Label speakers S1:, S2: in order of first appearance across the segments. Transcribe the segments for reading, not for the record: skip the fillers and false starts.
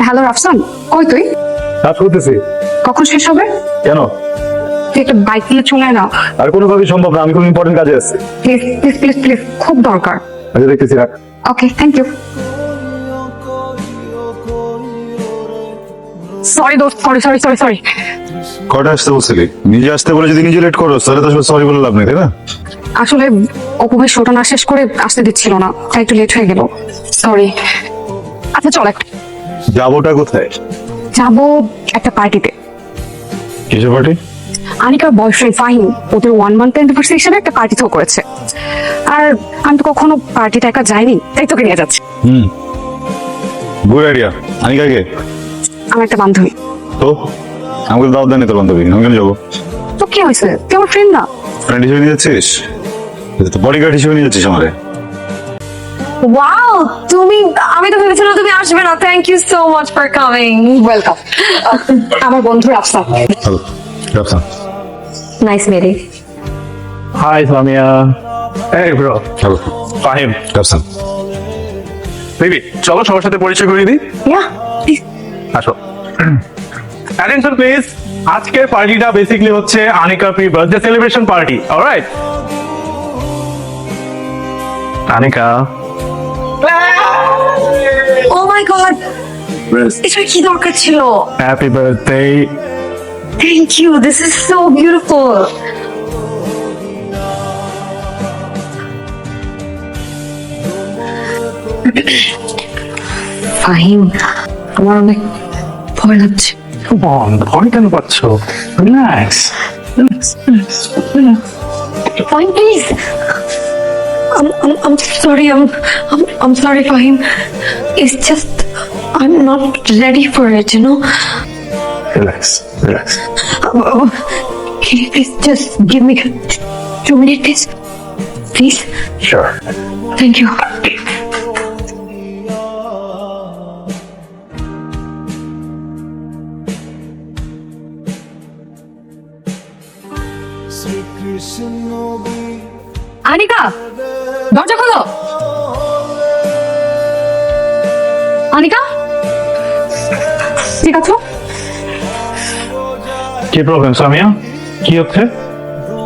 S1: Hello Rafsan, কই তুই?
S2: কাজ করতেছি।
S1: কখন শেষ হবে?
S2: কেন?
S1: তুই একটা বাইক নিয়ে চলে আয় না।
S2: আর কোনোভাবেই সম্ভব না, আমি খুব ইম্পর্টেন্ট কাজে আছি।
S1: প্লিজ প্লিজ প্লিজ প্লিজ, খুব দরকার।
S2: আচ্ছা দেখতেছি, রাখ।
S1: ওকে, থ্যাংক ইউ। সরি দোস্ত, সরি সরি সরি সরি।
S2: কটা আসতে বলছিলি? নিজে আসতে বলে যদি নিজে লেট করো তাহলে তো সরি বলে লাভ নেই, তাই না?
S1: আসলে অপু ভাই শোটা না শেষ করে আসতে দিচ্ছিল না, তাই একটু লেট হয়ে গেল। সরি। আচ্ছা চল, একটা
S2: যাবোটা কোথায়?
S1: যাবো একটা পার্টিতে।
S2: কিসের পার্টি?
S1: আনিকার বয়ফ্রেন্ড ফাহিম ওদের 1 month অ্যানিভার্সারি হিসেবে একটা পার্টি থ্রো করেছে। আর আমি তো কখনো পার্টিতে একা যাইনি, তাই তোকে নিয়ে যাচ্ছি।
S2: Good idea. আনিকাকে?
S1: আমার একটা বান্ধবী।
S2: তো আমাকে দাওয়াত দেয়নি তোর বান্ধবী, আমি কেন যাবো?
S1: তো কি হয়েছে, তুই আমার ফ্রেন্ড না?
S2: ফ্রেন্ড হিসেবে নিয়ে যাচ্ছিস? তো বডিগার্ড হিসেবে নিয়ে যাচ্ছিস আমারে?
S1: ওয়াও, তুমি, আমি তো ভেবেছিলাম তুমি আসবে না। Thank you so much for coming. Welcome. আমার বন্ধু রাফসান।
S2: হ্যালো রাফসান।
S1: নাইস মেরি।
S3: Hi, Samia. Hey, bro.
S2: Hello
S3: Fahim.
S2: Rafsan.
S3: Baby, চলো সবার সাথে পরিচয় করিয়ে দিই।
S1: ইয়া,
S3: আসো। Attention please. আজকের পার্টিটা বেসিক্যালি হচ্ছে Anika pre birthday celebration party. Alright? Anika.
S1: Oh my god, এটা কি দরকার ছিল?
S3: Happy birthday.
S1: Thank you, this is so beautiful. Fahim, আমার অনেক ভয় লাগছে।
S3: বন, ভয় কেন পাচ্ছ? Relax.
S1: Fahim, please. I'm sorry. I'm sorry, Fahim. It's just I'm not ready for it.
S3: Relax, relax.
S1: Can you please just give me 2 minutes, please?
S3: Sure.
S1: Thank you. Anika, দরজা খোলো। আনিকা, ঠিক আছো?
S3: কি প্রবলেম সামিয়া? কি হচ্ছে?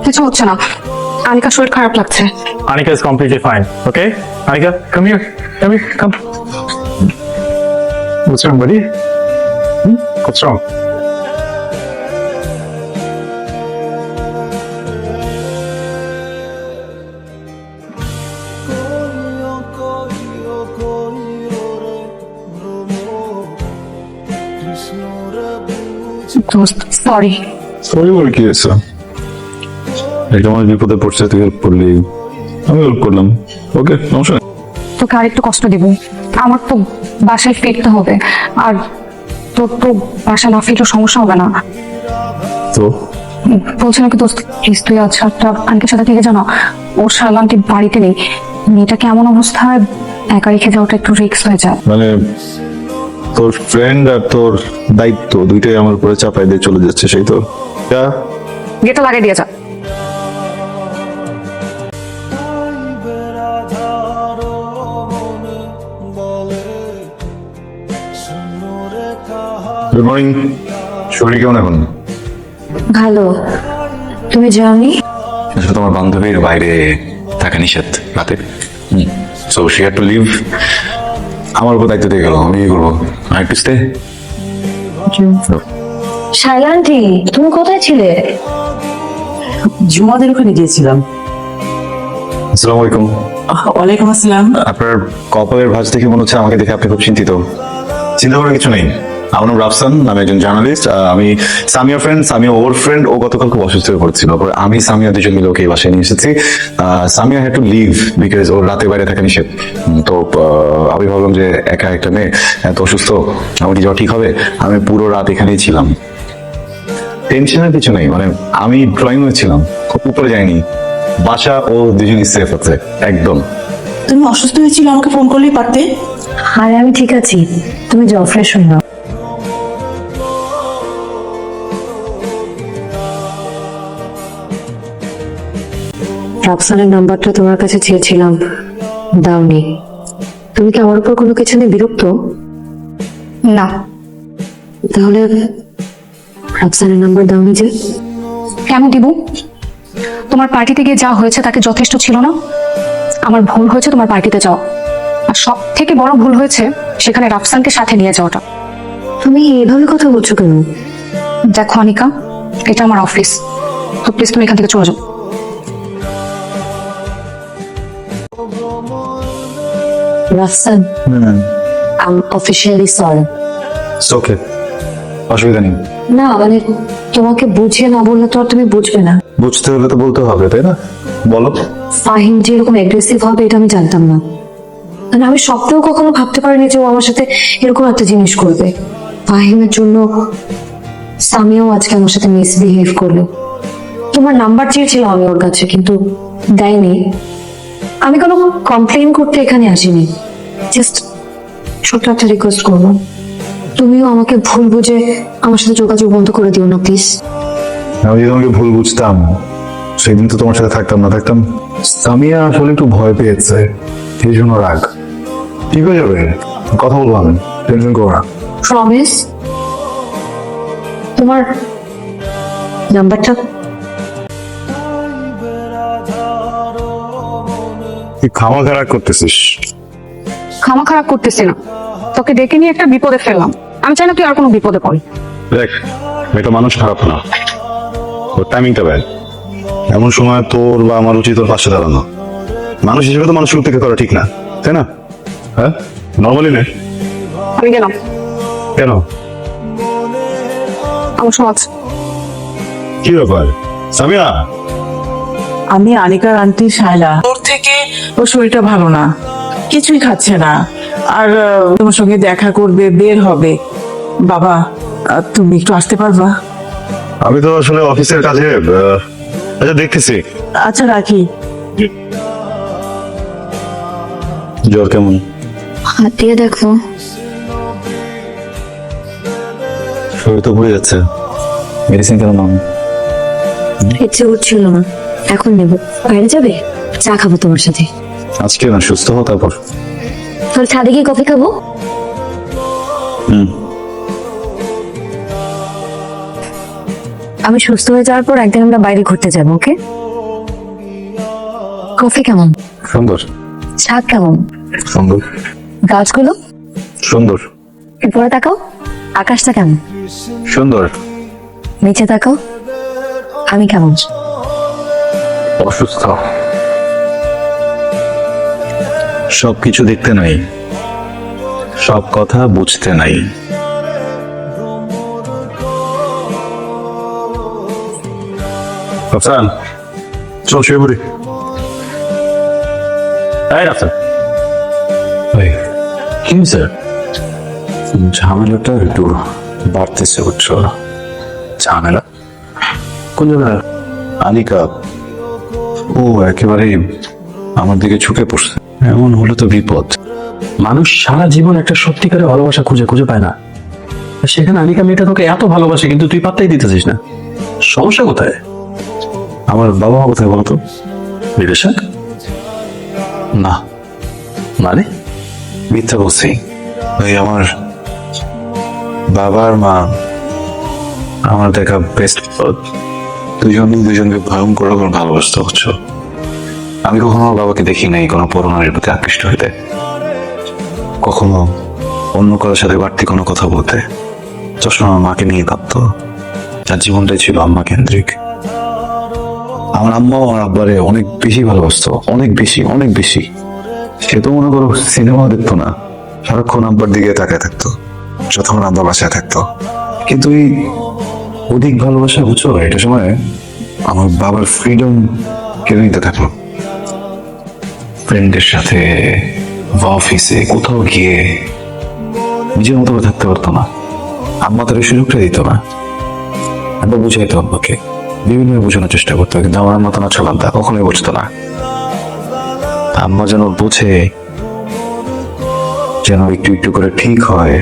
S1: কিছু হচ্ছে না, আনিকার শরীর খারাপ লাগছে।
S3: Anika is completely fine. Okay? Anika, come here. Come here. Come. What's wrong, buddy? What's wrong?
S1: দোস্ত, সরি।
S2: সরি বলে কি হয়েছে? একটা মানুষ বিপদে পড়ছে, তুই হেল্প করলি, আমি হেল্প করলাম। ওকে, সমস্যা নেই।
S1: তোকে আর একটু কষ্ট দিব, আমার তো বাসায় ফিরতে হবে। আর তোর তো বাসা না ফিরলে সমস্যা হবে না।
S2: তো
S1: বলছি নাকি দোস্ত, প্লিজ তুই আজ রাতটা আনিকের সাথে থেকে জানো। ওর শালান্তি বাড়িতে নেই, মেয়েটা কেমন অবস্থায় একা রেখে যাওয়াটা একটু রিস্ক হয়ে যায়।
S2: মানে তোর ফ্রেন্ড আর তোর দায়িত্ব দুইটাই আমার উপরে চাপাই দিয়ে চলে যাচ্ছে, সেই তো? যা,
S1: গেটটা লাগিয়ে দিয়ে যা।
S2: Good morning. শরীর কেমন এখন?
S1: ভালো, তুমি যাওনি?
S2: আসলে তোমার বান্ধবীর বাইরে থাকা নিষেধ রাতে, so she had to leave. আমার উপর দায়িত্ব দিয়ে গেল, আমি কি করবো? I to stay.
S4: Shaila aunty, তুমি কোথায় ছিলে?
S5: জুমাদের ওখানে গিয়েছিলাম।
S2: আসসালামু আলাইকুম।
S5: ওয়ালাইকুম আসসালাম।
S2: আপনার কপালের ভাঁজ দেখে মনে হচ্ছে আমাকে দেখে আপনি খুব চিন্তিত। চিন্তা করার কিছু নেই, আমার নাম রাফসান, আমি একজন জার্নালিস্ট। আমি সামিয়ার ফ্রেন্ড, সামিয়া ওর ফ্রেন্ড। ও গতকাল খুব অসুস্থ হয়ে পড়ছিল, পরে আমি সামিয়া দুজন মিলে ওকে এই বাসায় নিয়ে এসেছি। Samia had to leave because ওর রাতে বাইরে থাকা নিষেধ। তো আমি ভাবলাম যে একা একটা মেয়ে এত অসুস্থ, আমার কি যাওয়া ঠিক হবে? আমি পুরো রাত এখানেই ছিলাম। টেনশনের কিছু নেই, মানে আমি ড্রয়িং রুমে ছিলাম, উপরে যাইনি। বাসা ও দুজনই সেফ আছে একদম।
S5: তুমি অসুস্থ হয়েছিল, আমাকে ফোন করলেই পারতে।
S4: আরে আমি ঠিক আছি, তুমি যাও, ফ্রেশ হয়ে নাও। রাফসানের নাম্বারটা তোমার কাছে চেয়েছিলাম, দাওনি। তুমি কি আমার উপর কোনো কিছু নিয়ে বিরক্ত?
S1: না।
S4: তাহলে রাফসানের নাম্বার দাও নিজে।
S1: কেন দিব? তোমার পার্টিতে গিয়ে যা হয়েছে তাকে যথেষ্ট ছিল না? আমার ভুল হয়েছে তোমার পার্টিতে যাওয়া, আর সব থেকে বড় ভুল হয়েছে সেখানে রাফসানকে সাথে নিয়ে যাওয়াটা।
S4: তুমি এভাবে কথা বলছো কেন?
S1: দেখো অনিকা, এটা আমার অফিস, তো প্লিজ তুমি এখান থেকে চলে যাও।
S4: Rafsan, I am officially sorry.
S2: Okay, অসুবিধা নেই।
S4: না মানে তোমাকে বুঝিয়ে না বললে তো আর তুমি বুঝবে না।
S2: বুঝতে হলে তো বলতে হবে, তাই না? বলো।
S4: ফাহিম যে এরকম অ্যাগ্রেসিভ হবে এটা আমি জানতাম না, মানে আমি স্বপ্নেও কখনো ভাবতে পারিনি যে ও আমার সাথে এরকম একটা জিনিস করবে। ফাহিমের জন্য সামিয়াও আজকে আমার সাথে মিসবিহেভ করলো। তোমার নাম্বার চেয়েছিলাম আমি ওর কাছে, কিন্তু দেয়নি। আমি কোনো কমপ্লেন করতে এখানে আসিনি, জাস্ট ছোট্ট একটা রিকোয়েস্ট করবো, তুমিও আমাকে ভুল বুঝে আমার সাথে যোগাযোগ বন্ধ করে দিও না প্লিজ।
S2: আমি যদি তোমাকে ভুল বুঝতাম সেদিন তো তোমার সাথে থাকতাম না, থাকতাম। সামিয়া আসলে একটু ভয় পেয়েছে, সেই জন্য রাগ। ঠিক হয়ে যাবে, কথা বলবো আমি, টেনশন করো না।
S4: প্রমিস? তোমার নাম্বারটা?
S2: তুই খাওয়া খারাপ করতেছিস।
S1: খামা খারাপ করতেছি না, তোকে ডেকে নিয়ে একটা বিপদে ফেললাম। আমি চাই না তুই আর কোনো বিপদে পড়।
S2: দেখ, এটা মানুষ খারাপ না, ওর টাইমিংটা ব্যাড। এমন সময় তোর বা আমার উচিত ওর পাশে দাঁড়ানো। মানুষ হিসেবে তো মানুষের উপেক্ষা করা ঠিক না, তাই না? হ্যাঁ, নর্মালি না।
S1: আমি গেলাম।
S2: কেন?
S1: আমার সব আছে।
S2: কি ব্যাপার সামিয়া?
S5: আমি আনিকার আন্টি শায়লা। ওর থেকে ওর শরীরটা ভালো না, কিছুই খাচ্ছে না, আর তোমার সঙ্গে দেখা করবে, বের হবে। বাবা, তুমি একটু আসতে পারবা?
S2: আমি তো আসলে অফিসের কাজে আচ্ছা দেখতেছি।
S5: আচ্ছা রাখি।
S2: জ্বর কেমন?
S4: হাত দিয়ে দেখো।
S2: শরীর তো ঘুরে যাচ্ছে, মেডিসিন কেন নাম?
S4: ইচ্ছে উঠছিল না, এখন নেব। বাইরে যাবে? চা খাবো তোমার সাথে।
S2: আজকে না, সুস্থ হও তারপর।
S4: তাহলে ছাদে গিয়ে কফি খাবো। আমি সুস্থ হয়ে যাওয়ার পর একদিন আমরা বাইরে ঘুরতে যাবো, ওকে? কফি কেমন?
S2: সুন্দর।
S4: ছাদ কেমন?
S2: সুন্দর।
S4: গাছগুলো?
S2: সুন্দর।
S4: উপরে তাকাও, আকাশটা কেমন?
S2: সুন্দর।
S4: নিচে তাকাও, আমি কেমন?
S2: অসুস্থ। সবকিছু দেখতে নাই, সব কথা বুঝতে নাই। রাফসান, চল শুয়ে পড়ি। এই রাফসান, কি স্যার? ঝামেলাটা একটু বাড়তেছে, বুঝছো? ঝামেলা কোন ঝামেলা? আনিকা ও একেবারে আমার দিকে ঝুঁকে পড়ছে। এমন হলে তো বিপদ।
S6: মানুষ সারা জীবন একটা সত্যিকারের ভালোবাসা খুঁজে খুঁজে পায় না, সেখানে আনিকা মেয়েটা তোকে এত ভালোবাসে কিন্তু তুই পাত্তাই দিতেছিস না। সমস্যা কোথায়?
S2: আমার বাবা মা কোথায় বলতো?
S6: বিদেশে?
S2: না,
S6: মানে?
S2: মিথ্যা বলছি। ওই আমার বাবার মা আমার দেখা বেস্ট, দুজনকে ভয়ঙ্কর রকম ভালোবাসতে হচ্ছে। আমি কখনো আমার বাবাকে দেখি নাই কোনো পরনারীর প্রতি আকৃষ্ট হইতে, কখনো অন্য কারোর সাথে বাড়তি কোনো কথা বলতে। চশমা আমার মাকে নিয়ে কাঁদতো, যার জীবনটাই ছিল আম্মা কেন্দ্রিক। আমার আম্মাও আমার আব্বারে অনেক বেশি ভালোবাসতো, অনেক বেশি, অনেক বেশি। সে তো মনে করো সিনেমা দেখতো না, সারাক্ষণ আব্বার দিকে তাকায় থাকতো যতক্ষণ আব্বা বাসায় থাকতো। কিন্তু এই অধিক ভালোবাসা, বুঝছো, এটা সময় আমার বাবার ফ্রিডম কেড়ে নিতে থাকলো। ফ্রেন্ডের সাথে বা অফিসে কোথাও গিয়ে নিজের মতো করে থাকতে পারতো না। আম্মা তার এই সুযোগটা দিত না। আব্বা বুঝাইতো আব্বাকে, বিভিন্ন বোঝানোর চেষ্টা করতো, কিন্তু আমার আম্মা তো না চলান্তা, কখনোই বুঝতো না। আম্মা যেন বুঝে, যেন একটু একটু করে ঠিক হয়।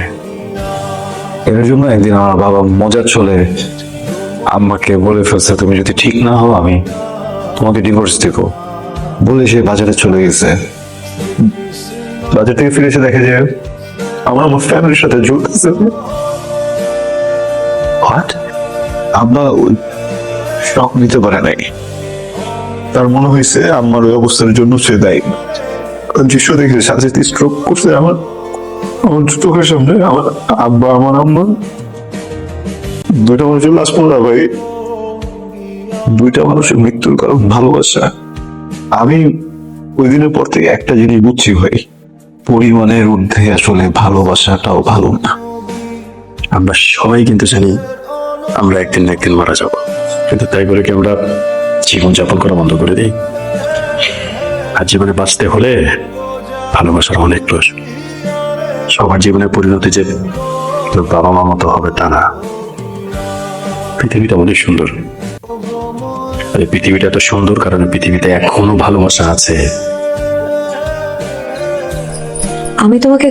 S2: এর জন্য একদিন আমার বাবা মজার চলে আম্মাকে বলে ফেলছে, তুমি যদি ঠিক না হও আমি তোমাকে ডিভোর্স দেবো। বলে সে বাজারে চলে গেছে। বাজার থেকে ফিরে এসে দেখে যে আমার আমার ফ্যামিলির সাথে ঝুলতেছে।
S6: হোয়াট?
S2: আব্বা শখ নিতে পারে নাই, তার মনে হয়েছে আমার ওই অবস্থার জন্য সে দায়ী। দৃশ্য দেখে সাথে সাথে স্ট্রোক করছে আমার আমার চোখের সামনে। আমার আব্বা আমার আম্মা দুইটা মানুষের লাশ পড়ল ভাই, দুইটা মানুষের মৃত্যুর কারণ ভালোবাসা। আমি ওই দিনের পর থেকে একটা জিনিস বুঝছি ভাই, পরিমাণের ঊর্ধ্বে আসলে ভালোবাসাটাও ভালো না।
S6: আমরা সবাই কিন্তু জানি আমরা একদিন না একদিন মারা যাব, কিন্তু তাই বলে কি আমরা জীবন যাপন করা বন্ধ করে দিই? আর জীবনে বাঁচতে হলে ভালোবাসার অনেক প্রয়োজন। সবার জীবনের পরিণতি যে তোর বাবা মা মতো হবে তা না। পৃথিবীটা অনেক সুন্দর, আর এই পৃথিবীটা এত সুন্দর কারণ পৃথিবীতে এখনো ভালোবাসা আছে।
S4: আমি তোমাকে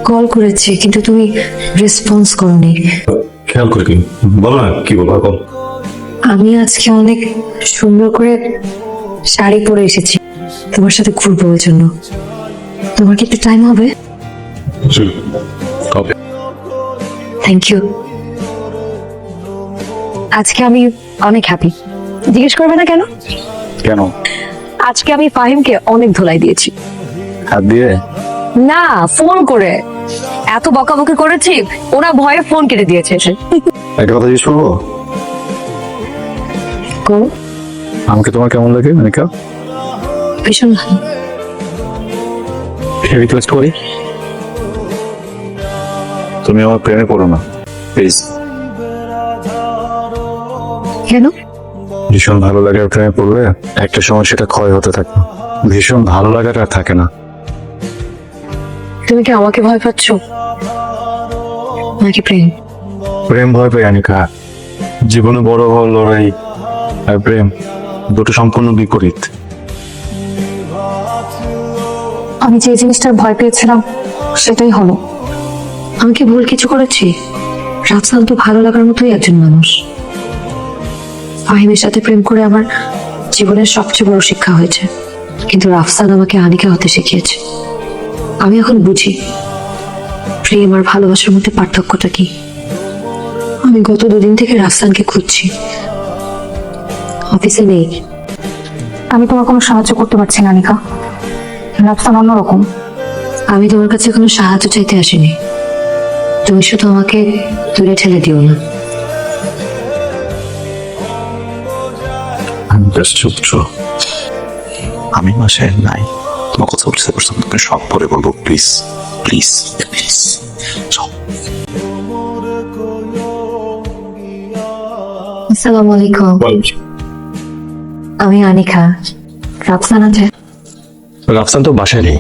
S4: কল করেছি কিন্তু তুমি রেসপন্স করনি।
S6: খেয়াল করে কি বলো না, কি বলবো বল।
S4: আমি আজকে অনেক সুন্দর করে শাড়ি পরে এসেছি তোমার সাথে ঘুরবো, ওই জন্য তোমার কি একটু টাইম হবে?
S6: কবে?
S4: Thank you. আজকে আমি অনেক হ্যাপি। জিজ্ঞেস করবে না কেন?
S2: কেন?
S1: আজকে আমি ফাহিমকে অনেক ধোলাই দিয়েছি।
S2: হাত দিয়ে?
S1: না, ফোন করে এত বকাবকি করেছি, ওরা ভয়ে ফোন কেটে দিয়েছে।
S2: একটা কথা জিজ্ঞেস করবো,
S4: করো।
S2: আমাকে তোমার কেমন লাগে অনিকা?
S4: ভীষণ ভালো।
S2: রিকোয়েস্ট করি, তুমি আমার প্রেমে পড়ো না প্লিজ।
S4: কেন?
S2: ভীষণ ভালো লাগার প্রেমে পড়লে একটা সময় সেটা ক্ষয় হতে থাকে, ভীষণ ভালো লাগাটা আর থাকে না।
S4: তুমি কি আমাকে ভয় পাচ্ছ নাকি প্রেম?
S2: প্রেম ভয় পাই অনিকা। জীবনে বড় হওয়ার লড়াই আর প্রেম দুটো সম্পূর্ণ বিপরীত।
S1: আমি যে জিনিসটার ভয় পেয়েছিলাম সেটাই হলো।
S4: আমি কি ভুল কিছু করেছি? রাফসান তো ভালো লাগার মতোই একজন মানুষ। ফাহিমের সাথে প্রেম করে আমার জীবনের সবচেয়ে বড় শিক্ষা হয়েছে, কিন্তু রাফসান আমাকে আনিকা হতে শিখিয়েছে। আমি এখন বুঝি প্রেম আর ভালোবাসার মধ্যে পার্থক্যটা কি। আমি গত 2 দিন থেকে রাফসানকে খুঁজছি, অফিসে নেই।
S1: আমি তোমার কোনো সাহায্য করতে পারছি না নিকা, রাফসান অন্যরকম।
S4: আমি তোমার কাছে কোনো সাহায্য চাইতে আসিনি, তুমি শুধু আমাকে দূরে ঠেলে দিও না।
S2: আমি জাস্ট চুপ। আমি মাসে নাই, তোমার কথা বলতে পারতাম, তোকে সব পরে বলবো প্লিজ প্লিজ প্লিজ।
S4: আসসালামু আলাইকুম। আমি আনিকা। রাফসান আছে?
S6: রাফসান তো বাসায় নেই।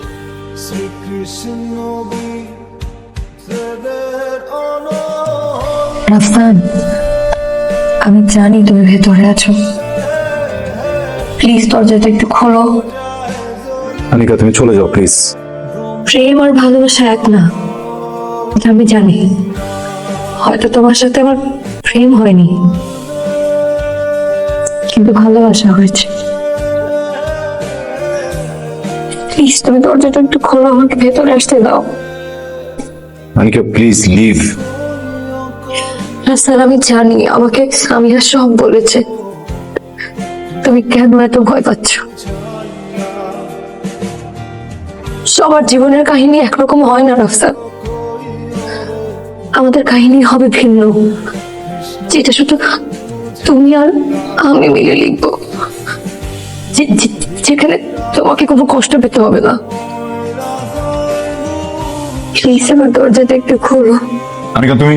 S4: রাফসান, আমি জানি তুমি ভেতরে আছো, প্লিজ দরজাটা একটু খোলো।
S2: অনিকা তুমি চলে যাও প্লিজ।
S4: প্রেম আর ভালোবাসা এক না, এটা আমি জানি। হয়তো তোমার সাথে আমার প্রেম হয়নি, কিন্তু ভালোবাসা হয়েছে। প্লিজ তুমি দরজাটা একটু খোলো, আমাকে ভেতরে আসতে দাও।
S2: Anika please leave.
S4: স্যার আমি জানি আমাকে সামিয়া সব বলেছে, তুমি কেন এত ভয় পাচ্ছ? সবার জীবনের কাহিনী একরকম হয় না রাফসান, আমাদের কাহিনী হবে ভিন্ন, যেটা শুধু তুমি আর আমি মিলে লিখবো, যেখানে তোমাকে কোনো কষ্ট পেতে হবে না। প্লিজ আমার দরজাটা একটু খোলো।
S2: অনিকা তুমি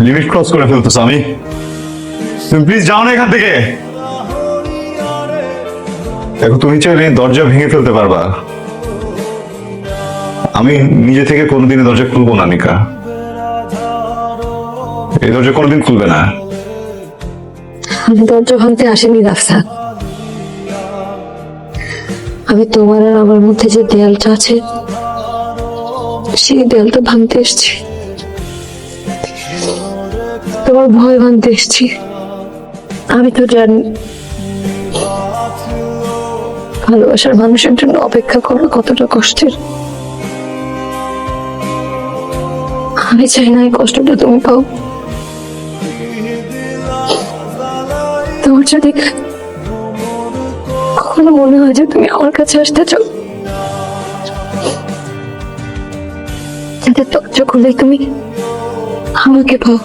S2: লিমিট ক্রস করে ফেলতেছো। তুমি প্লিজ যাও না এখান থেকে। দেখো তুমি চাইলে দরজা ভেঙে ফেলতে পারবা, আমি নিজে থেকে কোনোদিন দরজা খুলবো না অনিকা। এই দরজা কোনোদিন খুলবে না।
S4: আমি দরজা ভাঙতে আসিনি রাফসান, আমি তোমার আর আমার মধ্যে যে দেয়ালটা আছে সেই দেয়ালটা ভাঙতে এসেছি, তোমার ভয় ভাঙতে এসেছি। আমি তো জানি ভালোবাসার মানুষের জন্য অপেক্ষা করা কতটা কষ্টের। আমি চাই না এই কষ্টটা তুমি পাও। তোমার যদি কখনো মনে হয় যে তুমি আমার কাছে আসতে চাও, যাতে দরজা খুলে তুমি আমাকে পাও।